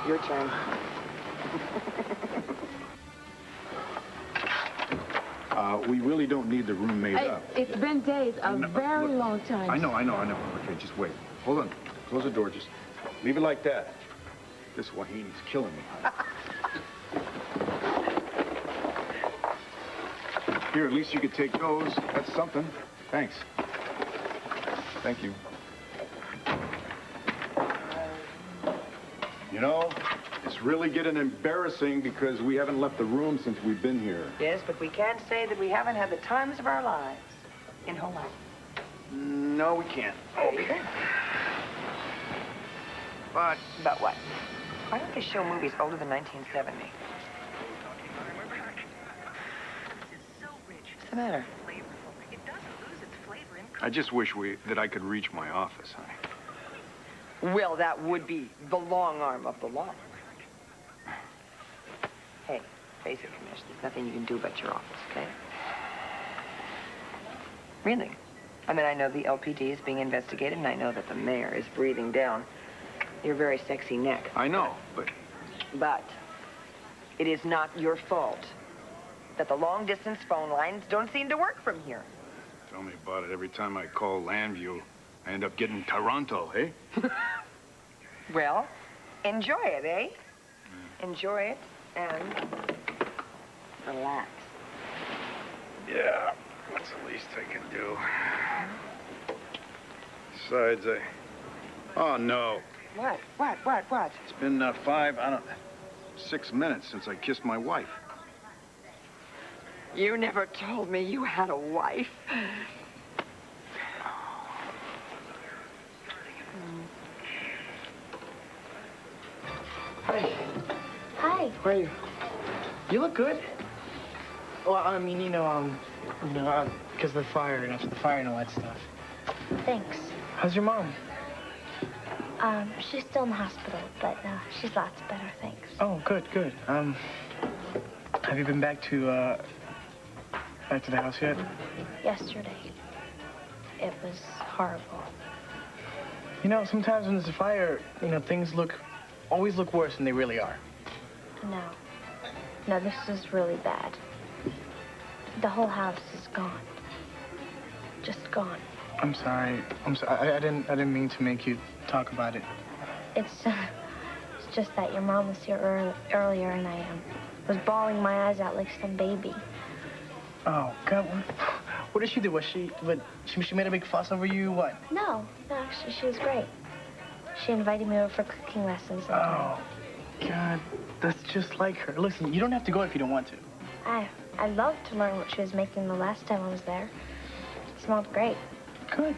Your turn. We really don't need the room made up. It's been days, a very long time. I know. Okay, just wait. Hold on. Close the door. Just leave it like that. This Wahini's killing me. Here, at least you could take those. That's something. Thanks. Thank you. You know, it's really getting embarrassing because we haven't left the room since we've been here. Yes, but we can't say that we haven't had the times of our lives in Hawaii. No, we can't. Okay. But what? Why don't they show movies older than 1970? What's the matter? I just wish that I could reach my office, honey. Well, that would be the long arm of the law. Hey, face it, Commissioner, there's nothing you can do about your office, okay? Really? I mean, I know the LPD is being investigated, and I know that the mayor is breathing down your very sexy neck. I know, but... But it is not your fault that the long-distance phone lines don't seem to work from here. Tell me about it. Every time I call Landview, I end up getting Toronto, eh? Well, enjoy it, eh? Yeah. Enjoy it and relax. Yeah, that's the least I can do. Besides, Oh, no. What? It's been 6 minutes since I kissed my wife. You never told me you had a wife. Hi. Hi. How are you? You look good. Well, I mean, because of the fire and after the fire and all that stuff. Thanks. How's your mom? She's still in the hospital, but she's lots better, thanks. Oh, good. Have you been back to the house yet? Yesterday. It was horrible. You know, sometimes when there's a fire, things always look worse than they really are. No, this is really bad. The whole house is gone. Just gone. I'm sorry. I didn't mean to make you talk about it. It's just that your mom was here earlier, and I was bawling my eyes out like some baby. Oh God, what did she do? She made a big fuss over you? What? No, actually, she was great. She invited me over for cooking lessons. Oh, God, that's just like her. Listen, you don't have to go if you don't want to. I loved to learn what she was making the last time I was there. It smelled great. Good.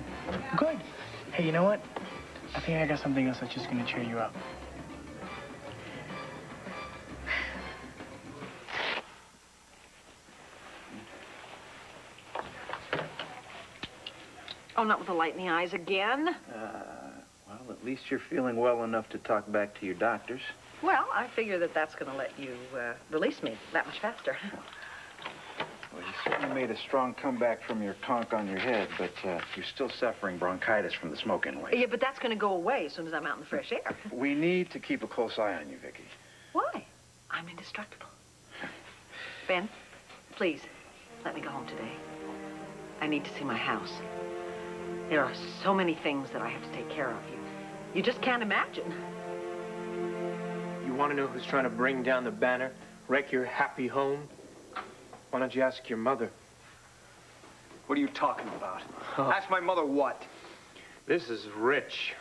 Hey, you know what? I think I got something else that's just gonna cheer you up. Oh, not with the light in the eyes again. Well, at least you're feeling well enough to talk back to your doctors. Well, I figure that's going to let you release me that much faster. Well, you certainly made a strong comeback from your conk on your head, but you're still suffering bronchitis from the smoke anyway. Yeah, but that's going to go away as soon as I'm out in the fresh air. We need to keep a close eye on you, Vicky. Why? I'm indestructible. Ben, please, let me go home today. I need to see my house. There are so many things that I have to take care of. You just can't imagine. You want to know who's trying to bring down the banner, wreck your happy home? Why don't you ask your mother? What are you talking about? Ask my mother what? This is Rich.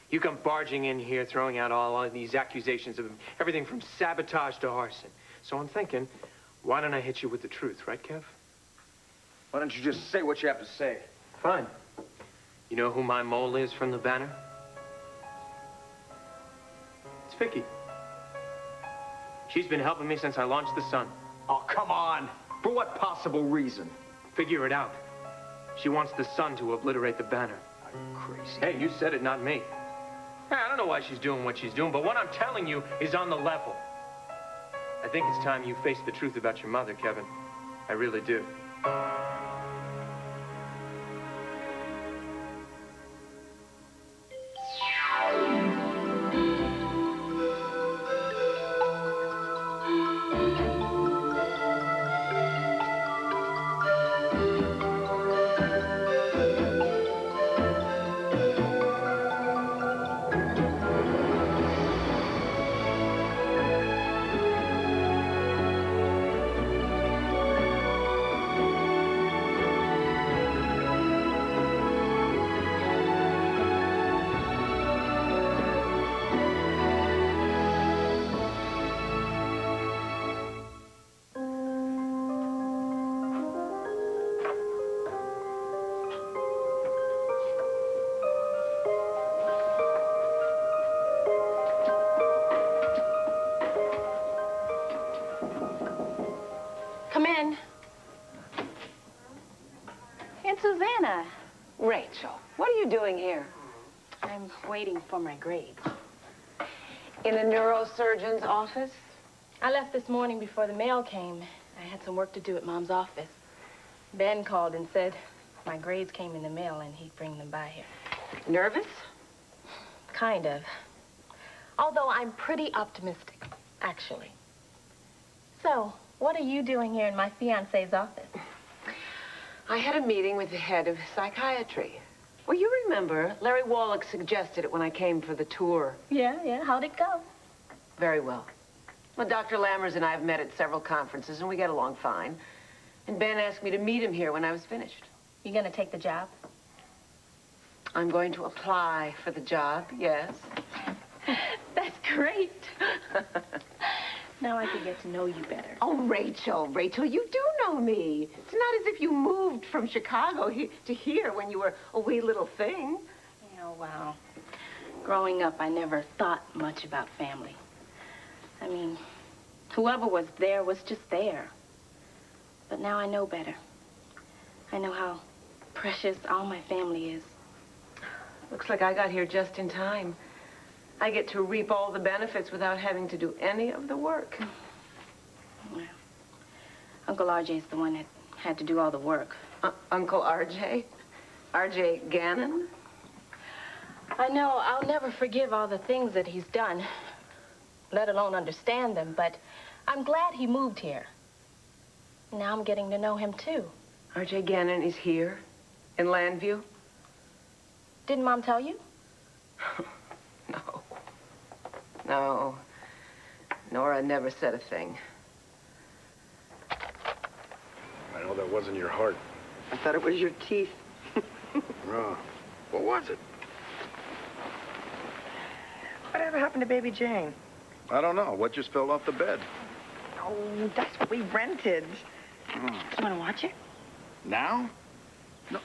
You come barging in here, throwing out all of these accusations of everything from sabotage to arson. So I'm thinking, why don't I hit you with the truth, right, Kev? Why don't you just say what you have to say? Fine. You know who my mole is from the banner? It's Vicky. She's been helping me since I launched the sun. Oh, come on. For what possible reason? Figure it out. She wants the sun to obliterate the banner. Are you crazy? Hey, you said it, not me. I don't know why she's doing what she's doing, but what I'm telling you is on the level. I think it's time you face the truth about your mother, Kevin. I really do. Rachel, what are you doing here? I'm waiting for my grades. In a neurosurgeon's office? I left this morning before the mail came. I had some work to do at Mom's office. Ben called and said my grades came in the mail and he'd bring them by here. Nervous? Kind of. Although I'm pretty optimistic, actually. So, what are you doing here in my fiancé's office? I had a meeting with the head of psychiatry. Well, you remember, Larry Wallach suggested it when I came for the tour. Yeah. How'd it go? Very well. Well, Dr. Lammers and I have met at several conferences, and we get along fine. And Ben asked me to meet him here when I was finished. You gonna take the job? I'm going to apply for the job, yes. That's great. Now I can get to know you better. Oh, Rachel, you do know me. It's not as if you moved from Chicago to here when you were a wee little thing. Oh, wow. Growing up, I never thought much about family. I mean, whoever was there was just there. But now I know better. I know how precious all my family is. Looks like I got here just in time. I get to reap all the benefits without having to do any of the work. Well, Uncle RJ's the one that had to do all the work. Uncle RJ? RJ Gannon? I know I'll never forgive all the things that he's done, let alone understand them, but I'm glad he moved here. Now I'm getting to know him, too. RJ Gannon is here, in Landview? Didn't Mom tell you? No. Nora never said a thing. I know that wasn't your heart. I thought it was your teeth. Oh, what was it? Whatever happened to Baby Jane? I don't know. What just fell off the bed? Oh, that's what we rented. Oh. Do you want to watch it? Now? No,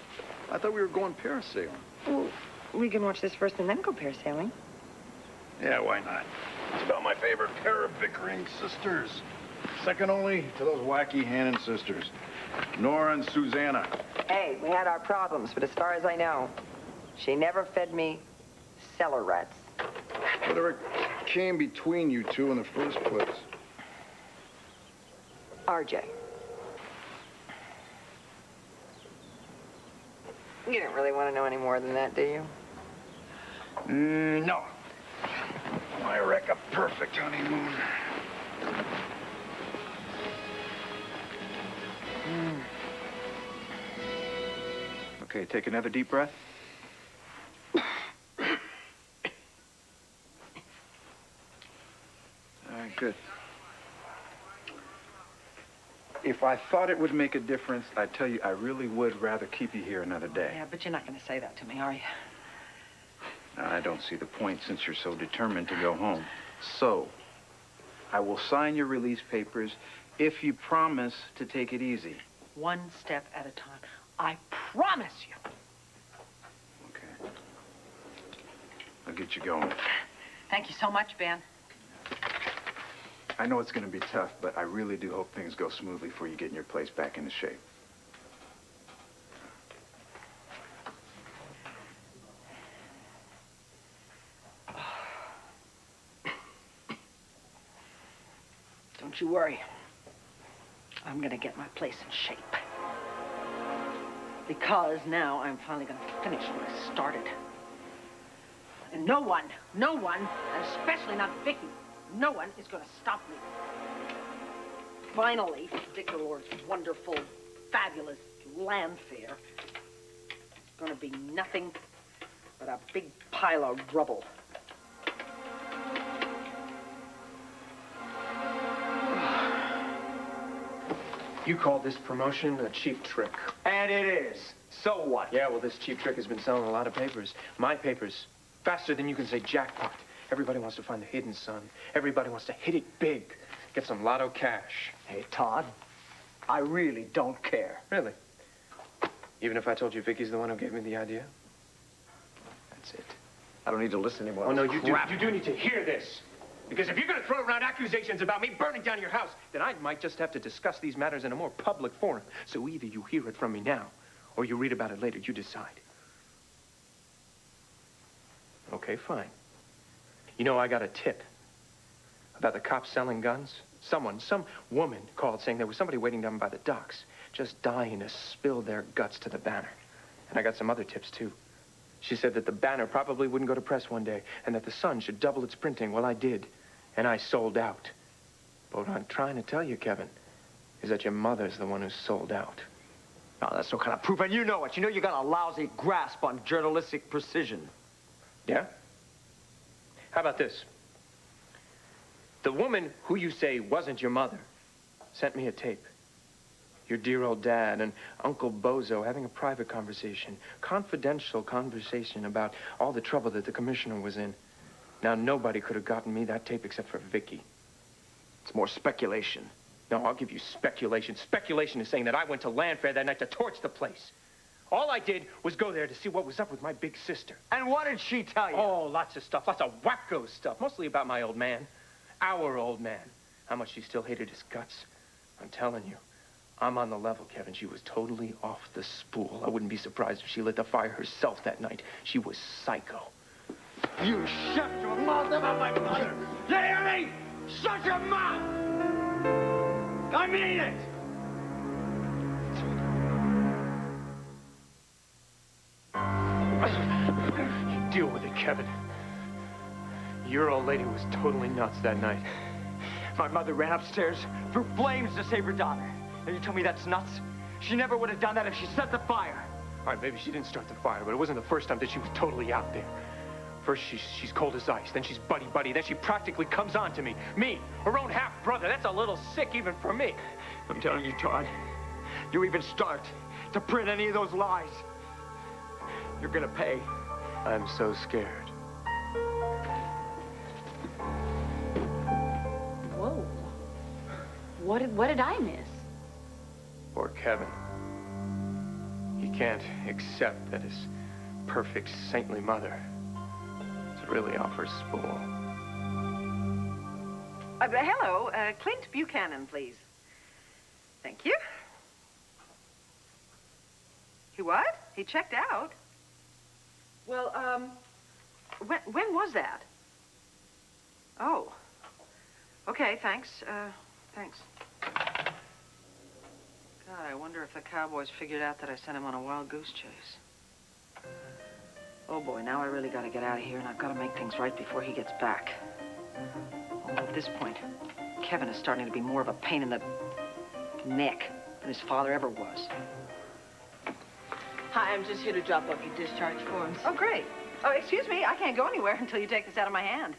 I thought we were going parasailing. Well, we can watch this first and then go parasailing. Yeah, why not? It's about my favorite pair of bickering sisters. Second only to those wacky Hannon sisters, Nora and Susanna. Hey, we had our problems, but as far as I know, she never fed me cellar rats. Whatever came between you two in the first place? RJ. You didn't really want to know any more than that, do you? No. I wreck a perfect honeymoon. Okay, take another deep breath. All right, good. If I thought it would make a difference, I'd tell you I really would rather keep you here another day. Yeah, but you're not going to say that to me, are you? Now, I don't see the point since you're so determined to go home. So, I will sign your release papers if you promise to take it easy. One step at a time. I promise you. Okay. I'll get you going. Thank you so much, Ben. I know it's going to be tough, but I really do hope things go smoothly for you getting your place back into shape. Don't you worry. I'm going to get my place in shape. Because now I'm finally going to finish what I started. And no one, especially not Vicky, no one is going to stop me. Finally, Dick Delors' wonderful, fabulous land fair is going to be nothing but a big pile of rubble. You call this promotion a cheap trick. And it is. So what? Yeah, well, this cheap trick has been selling a lot of papers. My papers, faster than you can say jackpot. Everybody wants to find the hidden son. Everybody wants to hit it big. Get some lotto cash. Hey, Todd, I really don't care. Really? Even if I told you Vicky's the one who gave me the idea? That's it. I don't need to listen anymore. Oh, no, you do. Crap. You do need to hear this. Because if you're going to throw around accusations about me burning down your house, then I might just have to discuss these matters in a more public forum. So either you hear it from me now, or you read about it later. You decide. Okay, fine. You know, I got a tip about the cops selling guns. Some woman called saying there was somebody waiting down by the docks, just dying to spill their guts to the Banner. And I got some other tips, too. She said that the Banner probably wouldn't go to press one day, and that the Sun should double its printing. Well, I did, and I sold out. But what I'm trying to tell you, Kevin, is that your mother's the one who sold out. No, that's no kind of proof, and you know it. You know you got a lousy grasp on journalistic precision. Yeah? How about this? The woman who you say wasn't your mother sent me a tape. Your dear old dad and Uncle Bozo having a private conversation, confidential conversation about all the trouble that the commissioner was in. Now, nobody could have gotten me that tape except for Vicky. It's more speculation. No, I'll give you speculation. Speculation is saying that I went to Landfair that night to torch the place. All I did was go there to see what was up with my big sister. And what did she tell you? Oh, lots of stuff. Lots of wacko stuff. Mostly about my old man. Our old man. How much she still hated his guts. I'm telling you, I'm on the level, Kevin. She was totally off the spool. I wouldn't be surprised if she lit the fire herself that night. She was psycho. You shut your mouth about my mother! You hear me? Shut your mouth! I mean it! Deal with it, Kevin. Your old lady was totally nuts that night. My mother ran upstairs through flames to save her daughter. And you tell me that's nuts? She never would have done that if she set the fire. All right, maybe she didn't start the fire, but it wasn't the first time that she was totally out there. First, she's cold as ice. Then she's buddy-buddy. Then she practically comes on to me. Me, her own half-brother. That's a little sick even for me. I'm telling you, Todd, you even start to print any of those lies, you're gonna pay. I'm so scared. Whoa. What did I miss? Poor Kevin. He can't accept that his perfect, saintly mother is really off her spool. Hello, Clint Buchanan, please. Thank you. He what? He checked out? Well, when was that? Oh. Okay, thanks. Thanks. God, I wonder if the cowboys figured out that I sent him on a wild goose chase. Oh, boy, now I really gotta get out of here, and I've gotta make things right before he gets back. Although at this point, Kevin is starting to be more of a pain in the neck than his father ever was. Hi, I'm just here to drop off your discharge forms. Oh, great. Oh, excuse me, I can't go anywhere until you take this out of my hand.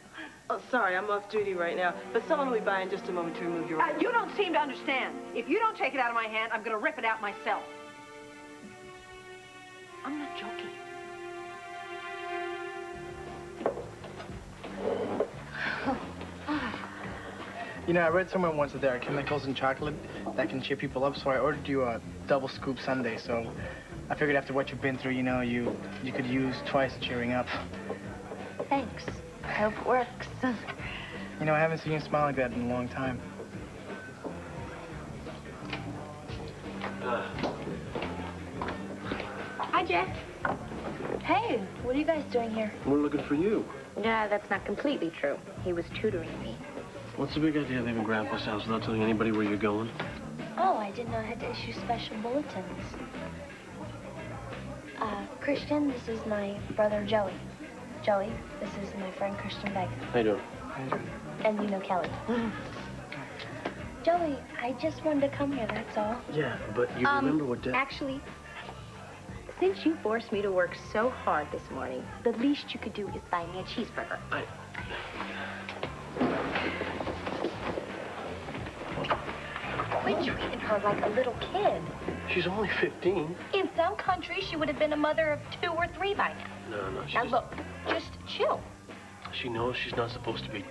Oh, sorry, I'm off duty right now, but someone will be by in just a moment to remove your... You don't seem to understand. If you don't take it out of my hand, I'm gonna rip it out myself. I'm not joking. You know, I read somewhere once that there are chemicals in chocolate that can cheer people up, so I ordered you a double scoop sundae. So I figured after what you've been through, you know, you could use twice cheering up. Thanks. I hope it works. You know, I haven't seen you smile like that in a long time. Hi, Jack. Hey, what are you guys doing here? We're looking for you. Yeah, that's not completely true. He was tutoring me. What's the big idea of leaving Grandpa's house without telling anybody where you're going? Oh, I didn't know I had to issue special bulletins. Christian, this is my brother, Joey. Joey, this is my friend, Christian Beck. How you doing? And you know Kelly. Joey, I just wanted to come here, that's all. Yeah, but you remember what Dad... Actually, since you forced me to work so hard this morning, the least you could do is buy me a cheeseburger. Quit treating her like a little kid. She's only 15. In some countries, she would have been a mother of 2 or 3 by now. No, Now look, just chill. She knows she's not supposed to be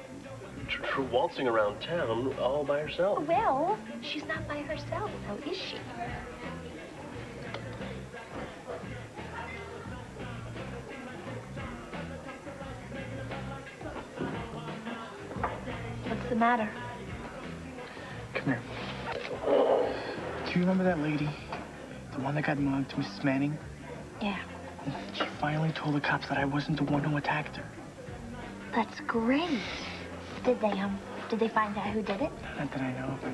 waltzing around town all by herself. Well, she's not by herself, now is she? What's the matter? Come here. Do you remember that lady? The one that got mugged, Mrs. Manning? Yeah. She finally told the cops that I wasn't the one who attacked her. That's great. Did they find out who did it? Not that I know, but...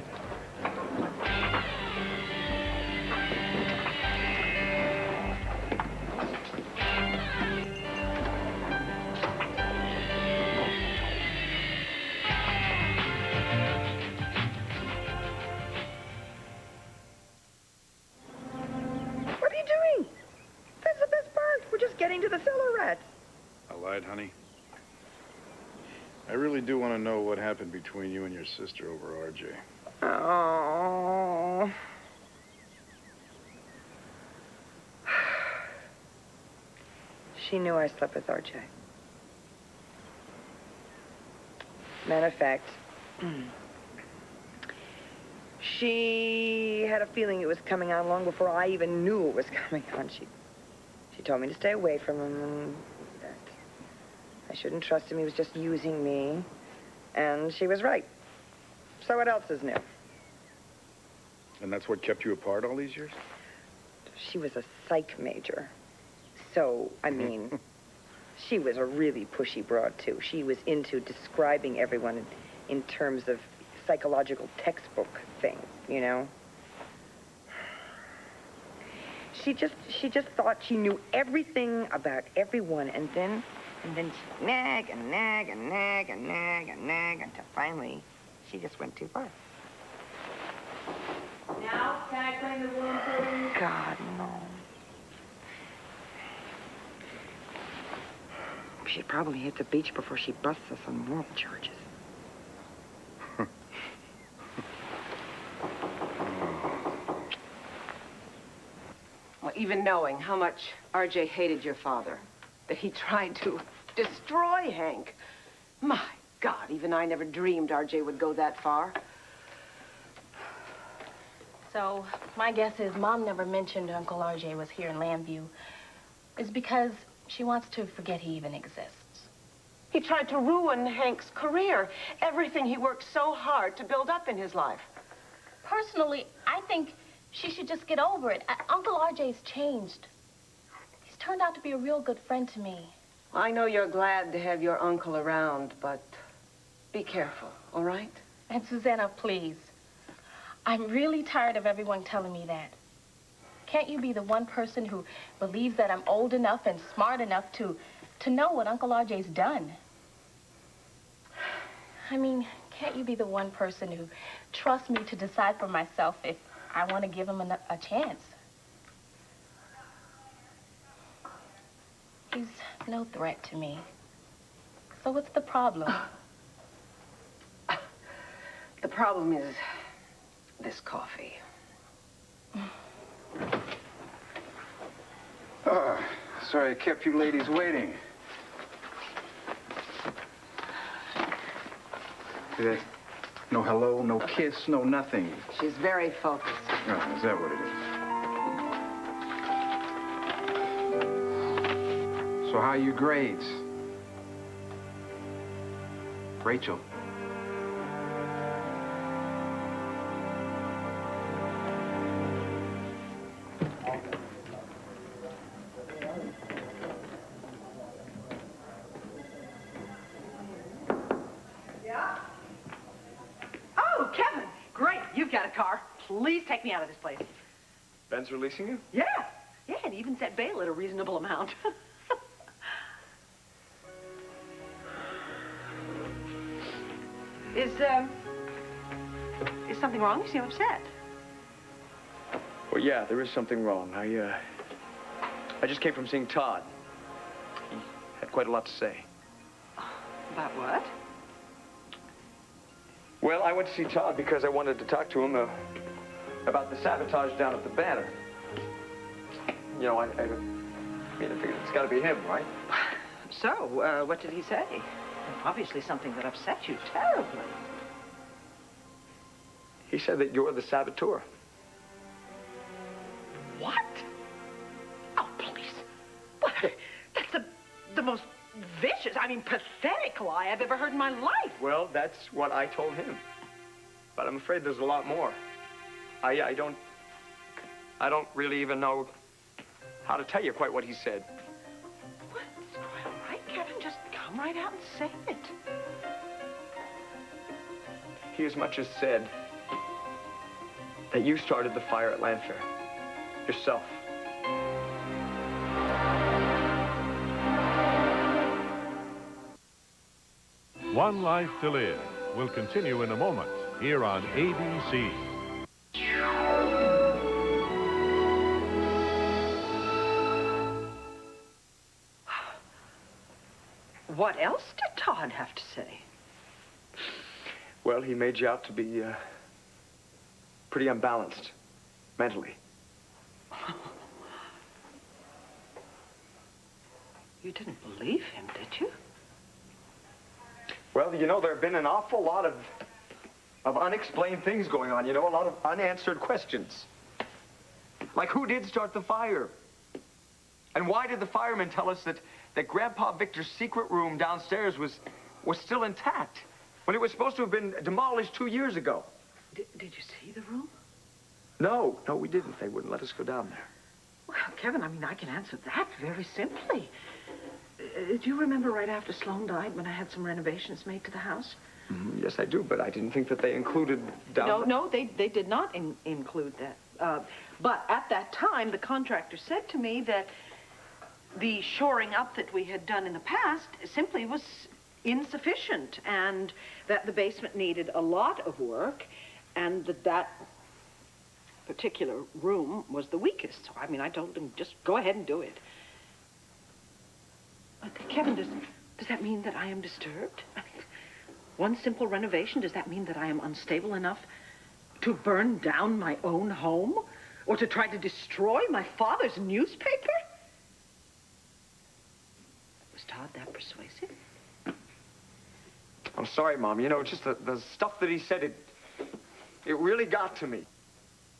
What are you doing? That's the best part. We're just getting to the cellar rats. I lied, honey. I really do want to know what happened between you and your sister over RJ. Oh. She knew I slept with RJ. Matter of fact, she had a feeling it was coming on long before I even knew it was coming on. She told me to stay away from him and that I shouldn't trust him. He was just using me. And she was right. So what else is new? And that's what kept you apart all these years? She was a psych major. So, I mean, she was a really pushy broad, too. She was into describing everyone in terms of psychological textbook things, you know? She just thought she knew everything about everyone, and then she'd nag and nag and nag and nag and nag until finally she just went too far. Now, can I clean the room for you? God, no. She'd probably hit the beach before she busts us on moral charges. Well, even knowing how much RJ hated your father, that he tried to destroy Hank. My God, even I never dreamed RJ would go that far. So, my guess is Mom never mentioned Uncle RJ was here in Lambview is because she wants to forget he even exists. He tried to ruin Hank's career, everything he worked so hard to build up in his life. Personally, I think she should just get over it. Uncle RJ's changed. He's turned out to be a real good friend to me. I know you're glad to have your uncle around, but be careful, all right? And Susanna, please. I'm really tired of everyone telling me that. Can't you be the one person who believes that I'm old enough and smart enough to know what Uncle RJ's done? I mean, can't you be the one person who trusts me to decide for myself if I want to give him a chance? He's no threat to me. So what's the problem? The problem is this coffee. Sorry I kept you ladies waiting. No hello, no kiss, no nothing. She's very focused. Oh, is that what it is? So how are your grades? Rachel. Please take me out of this place. Ben's releasing you? Yeah, and even set bail at a reasonable amount. Is something wrong? You seem upset. Well, yeah, there is something wrong. I just came from seeing Todd. He had quite a lot to say. About what? Well, I went to see Todd because I wanted to talk to him about the sabotage down at the Banner. You know, I figured it's got to be him, right? So, what did he say? Obviously something that upset you terribly. He said that you're the saboteur. What? Oh, please. What? That's the most vicious, I mean, pathetic lie I've ever heard in my life. Well, that's what I told him. But I'm afraid there's a lot more. I don't really even know how to tell you quite what he said. Well, it's all right, Kevin. Just come right out and say it. He as much as said that you started the fire at Landfair. Yourself. One Life to Live will continue in a moment here on ABC. What else did Todd have to say? Well, he made you out to be pretty unbalanced mentally. You didn't believe him, did you? Well, you know, there have been an awful lot of unexplained things going on, you know, a lot of unanswered questions. Like, who did start the fire? And why did the firemen tell us that Grandpa Victor's secret room downstairs was still intact when it was supposed to have been demolished 2 years ago? Did you see the room? No, we didn't. They wouldn't let us go down there. Well, Kevin, I mean, I can answer that very simply. Do you remember right after Sloan died when I had some renovations made to the house? Yes, I do, but I didn't think that they included down No, they did not include that. But at that time, the contractor said to me that the shoring up that we had done in the past simply was insufficient, and that the basement needed a lot of work, and that particular room was the weakest. So, I mean, I told him, just go ahead and do it. Kevin, does that mean that I am disturbed? I mean, one simple renovation, does that mean that I am unstable enough to burn down my own home? Or to try to destroy my father's newspaper? Was Todd that persuasive? I'm sorry, Mom. You know, just the stuff that he said, it really got to me.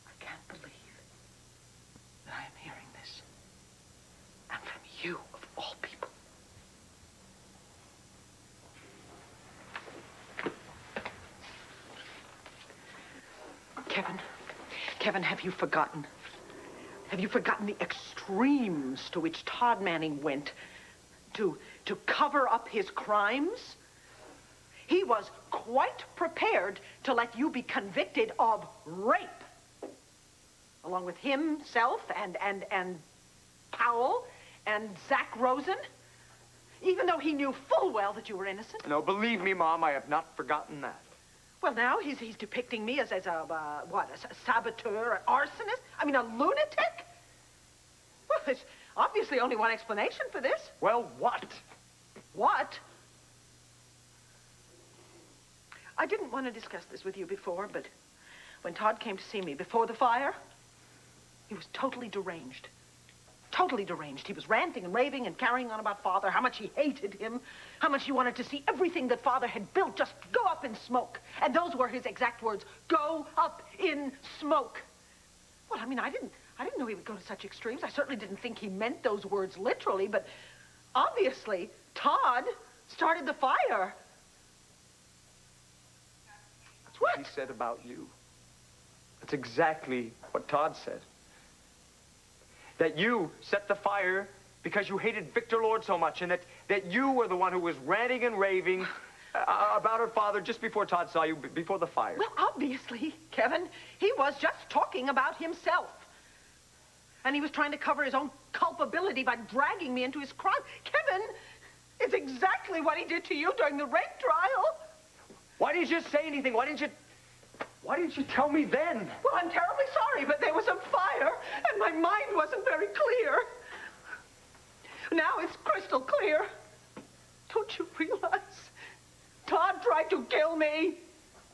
I can't believe that I am hearing this. And from you, of all people. Kevin, have you forgotten? Have you forgotten the extremes to which Todd Manning went to cover up his crimes? He was quite prepared to let you be convicted of rape. Along with himself and Powell and Zach Rosen. Even though he knew full well that you were innocent. No, believe me, Mom, I have not forgotten that. Well, now he's depicting me as a saboteur, an arsonist? I mean, a lunatic? Well, there's obviously only one explanation for this. Well, what? What? I didn't want to discuss this with you before, but when Todd came to see me before the fire, he was totally deranged. Totally deranged. He was ranting and raving and carrying on about Father, how much he hated him, how much he wanted to see everything that Father had built just go up in smoke. And those were his exact words, go up in smoke. Well, I mean, I didn't know he would go to such extremes. I certainly didn't think he meant those words literally, but obviously, Todd started the fire. That's what he said about you. That's exactly what Todd said. That you set the fire because you hated Victor Lord so much, and that you were the one who was ranting and raving about her father just before Todd saw you, before the fire. Well, obviously, Kevin, he was just talking about himself. And he was trying to cover his own culpability by dragging me into his crime. Kevin, it's exactly what he did to you during the rape trial. Why didn't you just say anything? Why didn't you tell me then? Well, I'm terribly sorry, but there was a fire, and my mind wasn't very clear. Now it's crystal clear. Don't you realize? Todd tried to kill me.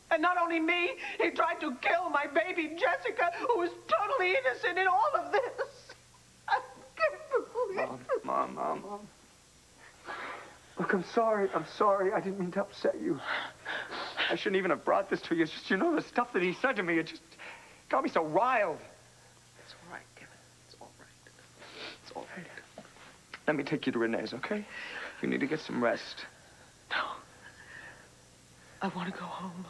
And not only me, he tried to kill my baby Jessica, who was totally innocent in all of this. I can't believe it. Mom. Look, I'm sorry. I didn't mean to upset you. I shouldn't even have brought this to you. It's just, you know, the stuff that he said to me, it just got me so riled. It's all right, Kevin. It's all right. It's all right. Let me take you to Renee's, okay? You need to get some rest. No. I want to go home.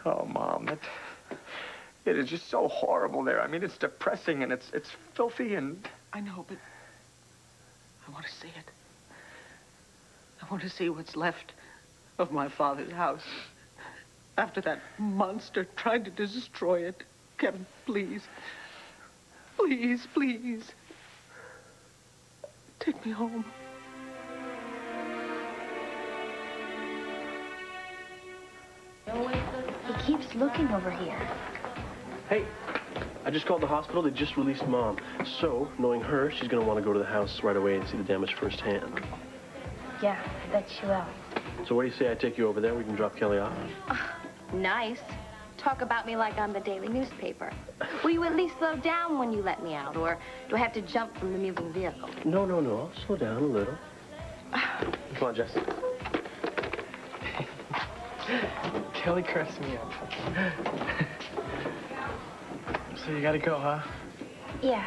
Oh, Mom, it is just so horrible there. I mean, it's depressing and it's filthy and... I know, but I want to see it. I want to see what's left of my father's house. After that monster tried to destroy it. Kevin, please. Please, please. Take me home. He keeps looking over here. Hey, I just called the hospital. They just released Mom. So, knowing her, she's going to want to go to the house right away and see the damage firsthand. Yeah, I bet she will. So what do you say I take you over there? We can drop Kelly off. Nice. Talk about me like I'm the daily newspaper. Will you at least slow down when you let me out, or do I have to jump from the moving vehicle? No. I'll slow down a little. Come on, Jess. Kelly cracks me up. So you gotta go, huh? Yeah.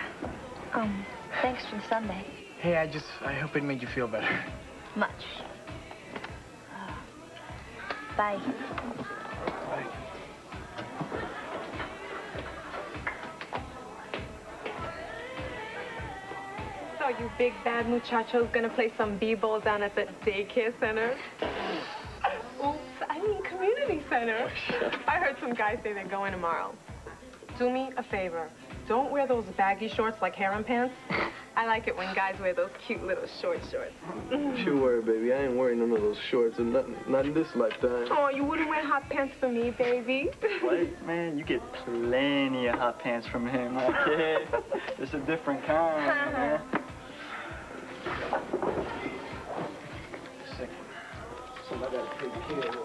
Thanks for the sundae. Hey, I hope it made you feel better. Much. Bye. Bye. So you big bad muchachos gonna play some b-ball down at the daycare center? Oops, I mean community center. I heard some guys say they're going tomorrow. Do me a favor. Don't wear those baggy shorts like harem pants. I like it when guys wear those cute little shorts. You worry, baby. I ain't wearing none of those shorts and not in this lifetime. Oh, you wouldn't wear hot pants for me, baby. What? Man, you get plenty of hot pants from him. Okay? It's a different kind, man. I gotta take care of it.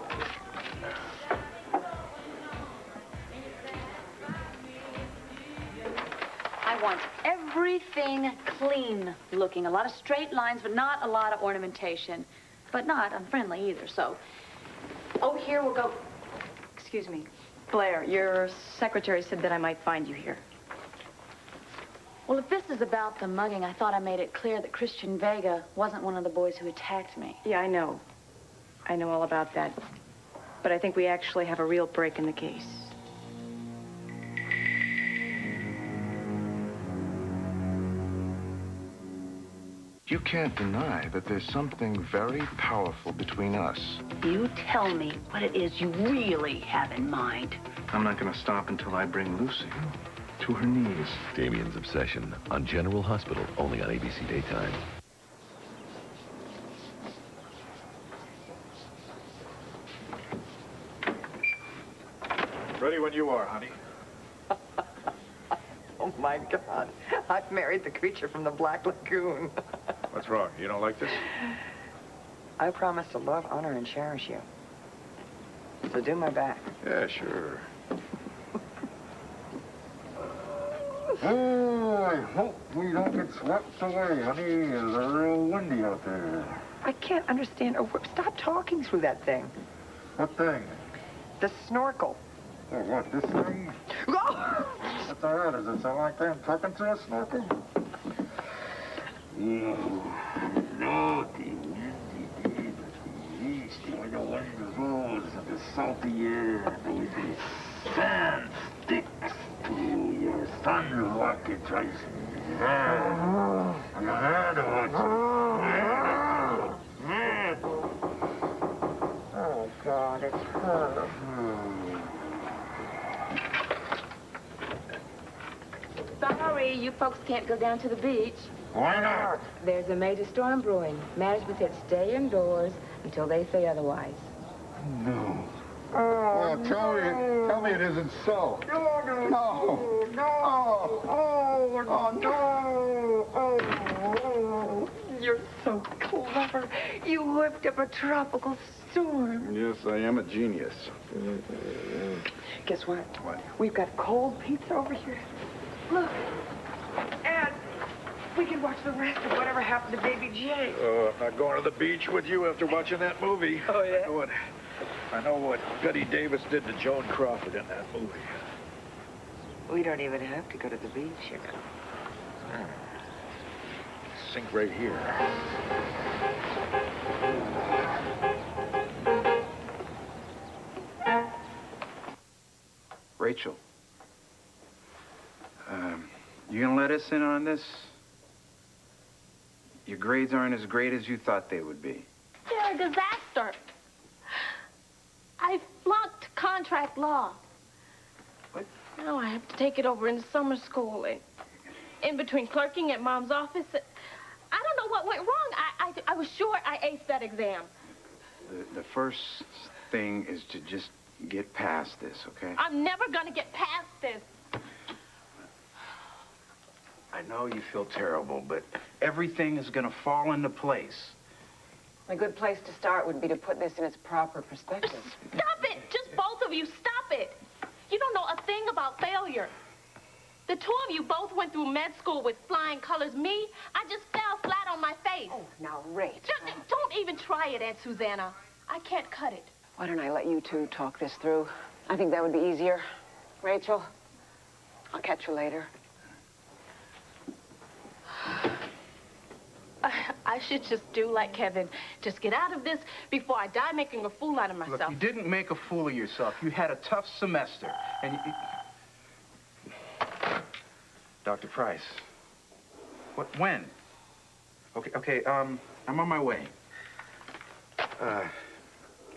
I want everything clean looking. A lot of straight lines, but not a lot of ornamentation. But not unfriendly either, so. Oh, here we'll go. Excuse me. Blair, your secretary said that I might find you here. Well, if this is about the mugging, I thought I made it clear that Christian Vega wasn't one of the boys who attacked me. Yeah, I know. I know all about that. But I think we actually have a real break in the case. You can't deny that there's something very powerful between us. You tell me what it is you really have in mind. I'm not gonna stop until I bring Lucy to her knees. Damien's Obsession on General Hospital, only on ABC Daytime. Ready when you are, honey. Oh, my God. I've married the creature from the Black Lagoon. What's wrong? You don't like this? I promise to love, honor, and cherish you. So do my back. Yeah, sure. Oh, I hope we don't get swept away, honey. It's real windy out there. I can't understand. Oh, stop talking through that thing. What thing? The snorkel. Oh, what, this thing? What's the matter? Does it sound like I'm talking through a snorkel? No, the windy day, but the east, where the wind blows and the salty air, the sand sticks to your thunder like it tries to your head Oh, God, it's her. Sorry, you folks can't go down to the beach. Why not? There's a major storm brewing. Management said stay indoors until they say otherwise. No. Oh, tell me it isn't so. No. Oh, you're so clever. You whipped up a tropical storm. Yes, I am a genius. Guess what? What? We've got cold pizza over here. Look. And we can watch the rest of whatever happened to Baby Jay. I'm not going to the beach with you after watching that movie. Oh, yeah? I know what Betty Davis did to Joan Crawford in that movie. We don't even have to go to the beach, you know. Sink right here. Rachel, you gonna let us in on this? Your grades aren't as great as you thought they would be. They're a disaster. I flunked contract law. What? Now I have to take it over into summer school. And in between clerking at Mom's office, I don't know what went wrong. I was sure I aced that exam. The first thing is to just get past this, okay? I'm never going to get past this. I know you feel terrible, but everything is going to fall into place. A good place to start would be to put this in its proper perspective. Stop it! Just both of you, stop it! You don't know a thing about failure. The two of you both went through med school with flying colors. Me, I just fell flat on my face. Oh, now, Rachel. Don't even try it, Aunt Susanna. I can't cut it. Why don't I let you two talk this through? I think that would be easier. Rachel, I'll catch you later. I should just do like Kevin. Just get out of this before I die making a fool out of myself. Look, you didn't make a fool of yourself. You had a tough semester, and Dr. Price. When? Okay, I'm on my way.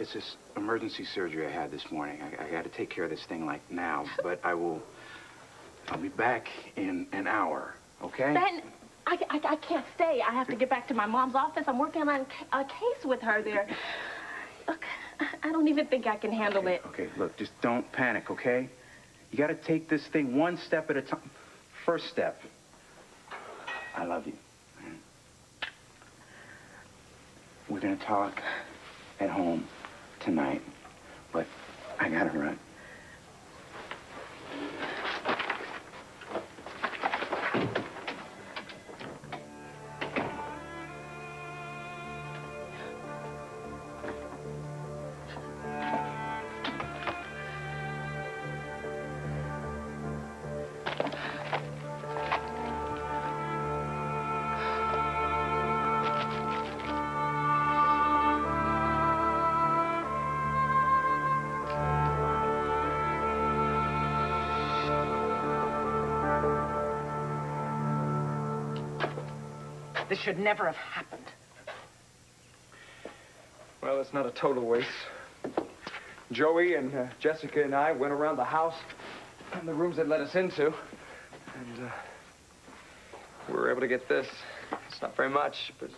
It's this emergency surgery I had this morning. I got to take care of this thing, like, now, but I'll be back in an hour, okay? Ben, I can't stay. I have to get back to my mom's office. I'm working on a case with her there. Look, I don't even think I can handle it. Okay, look, just don't panic, okay? You got to take this thing one step at a time. First step, I love you. We're going to talk at home tonight, but I got to run. This should never have happened. Well, it's not a total waste. Joey and Jessica and I went around the house and the rooms they'd let us into, and we were able to get this. It's not very much, but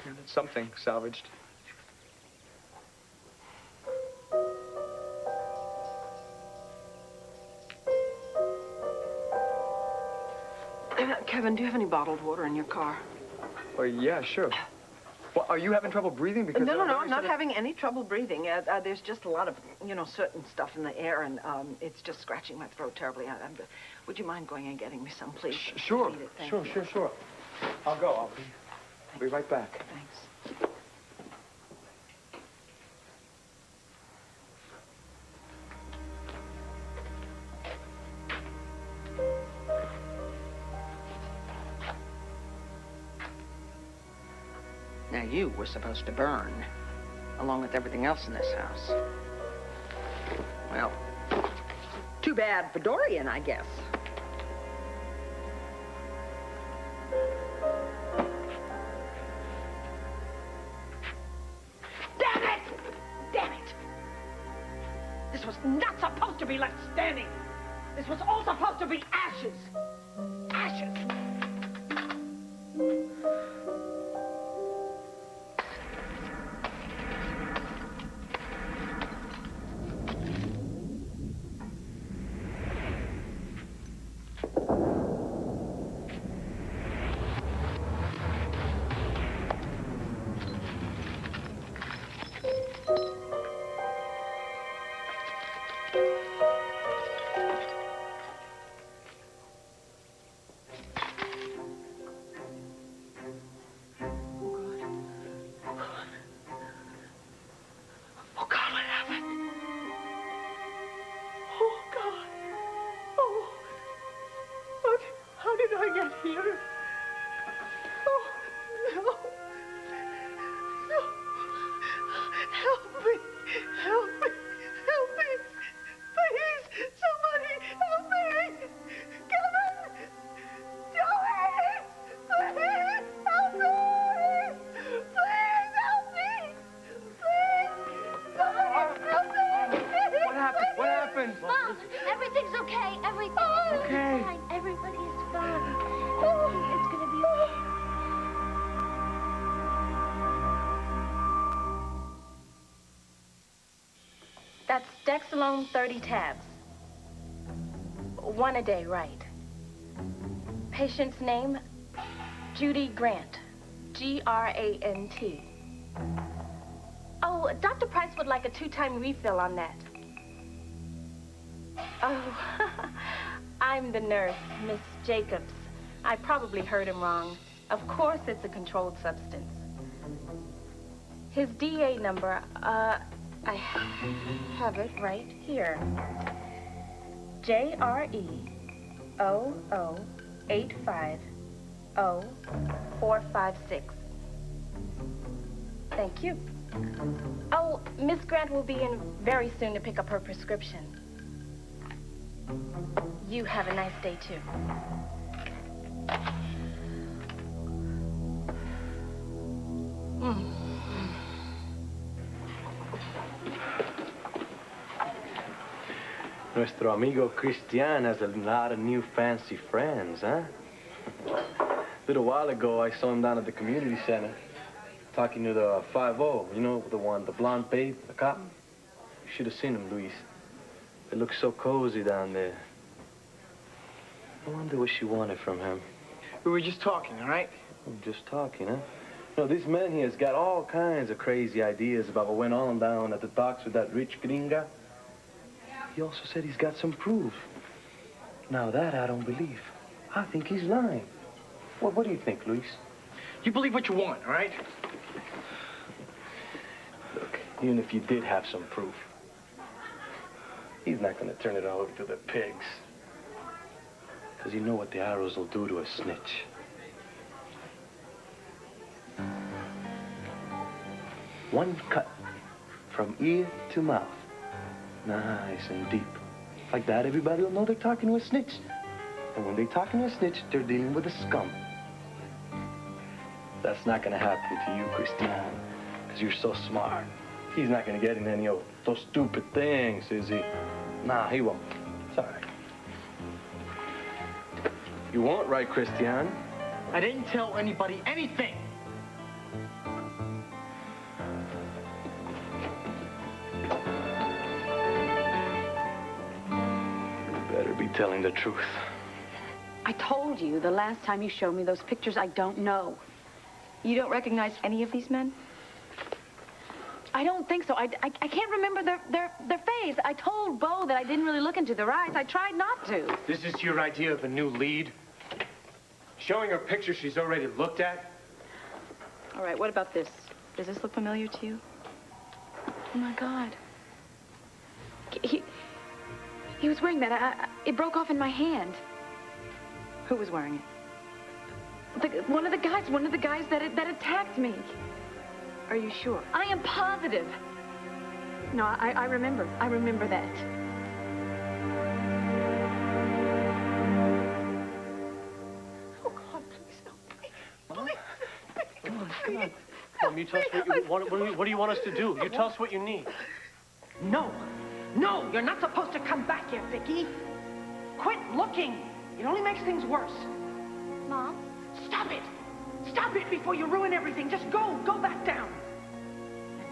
it's something salvaged. Kevin, do you have any bottled water in your car? Oh, yeah, sure. Well, are you having trouble breathing? Because No, I'm not having any trouble breathing. There's just a lot of, certain stuff in the air, and it's just scratching my throat terribly. Would you mind going and getting me some, please? Sure, Thank you. sure. I'll go. I'll be right back. Thanks. Now, you were supposed to burn, along with everything else in this house. Well, too bad for Dorian, I guess. Damn it! Damn it! This was not supposed to be left standing. This was all supposed to be ashes. Ashes. That's Dexalone 30 tabs. 1 a day, right. Patient's name, Judy Grant. G-R-A-N-T. Oh, Dr. Price would like a 2-time refill on that. Oh, I'm the nurse, Miss Jacobs. I probably heard him wrong. Of course it's a controlled substance. His DA number, I have it right here. JRE00850456. Thank you. Oh, Miss Grant will be in very soon to pick up her prescription. You have a nice day, too. Nuestro amigo Cristian has a lot of new fancy friends, huh? A little while ago, I saw him down at the community center talking to the 5-0, you know, the one, the blonde babe, the cop. You should have seen him, Luis. It looks so cozy down there. I wonder what she wanted from him. We were just talking, all right? Just talking, huh? You know, this man here has got all kinds of crazy ideas about what went on down at the docks with that rich gringa. He also said he's got some proof. Now that I don't believe. I think he's lying. Well, what do you think, Luis? You believe what you want, all right? Look, even if you did have some proof, he's not going to turn it all over to the pigs. Because you know what the arrows will do to a snitch. One cut from ear to mouth. Nice and deep. Like that, everybody will know they're talking to a snitch. And when they're talking to a snitch, they're dealing with a scum. That's not going to happen to you, Christian, because you're so smart. He's not going to get in any of those stupid things, is he? Nah, he won't. It's all right. You won't, right, Christian? I didn't tell anybody anything. Better be telling the truth. I told you the last time you showed me those pictures, I don't know. You don't recognize any of these men? I don't think so. I can't remember their face. I told Bo that I didn't really look into their eyes. I tried not to. This is your idea of a new lead? Showing her pictures she's already looked at? All right, what about this? Does this look familiar to you? Oh, my God. He was wearing that. It broke off in my hand. Who was wearing it? One of the guys that attacked me. Are you sure? I am positive. No, I remember. I remember that. Oh, God, please help me. Come on. Mom, you tell us what do you want us to do? You tell us what you need. No, you're not supposed to come back here, Vicky. Quit looking. It only makes things worse. Mom? Stop it! Stop it before you ruin everything. Just go back down.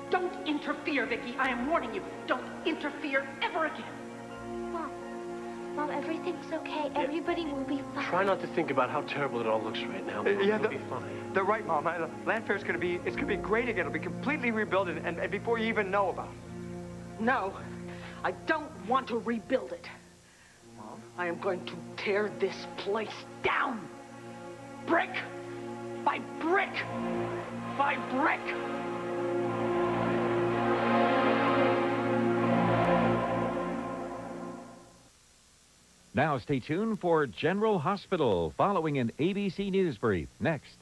Don't interfere, Vicky. I am warning you. Don't interfere ever again. Mom, everything's okay. Yeah. Everybody will be fine. Try not to think about how terrible it all looks right now. It'll be fine. They're right, Mom. Landfair's gonna be great again. It'll be completely rebuilt and before you even know about it. No, I don't want to rebuild it. Mom, I am going to tear this place down. Brick by brick by brick. Now stay tuned for General Hospital following an ABC News brief next.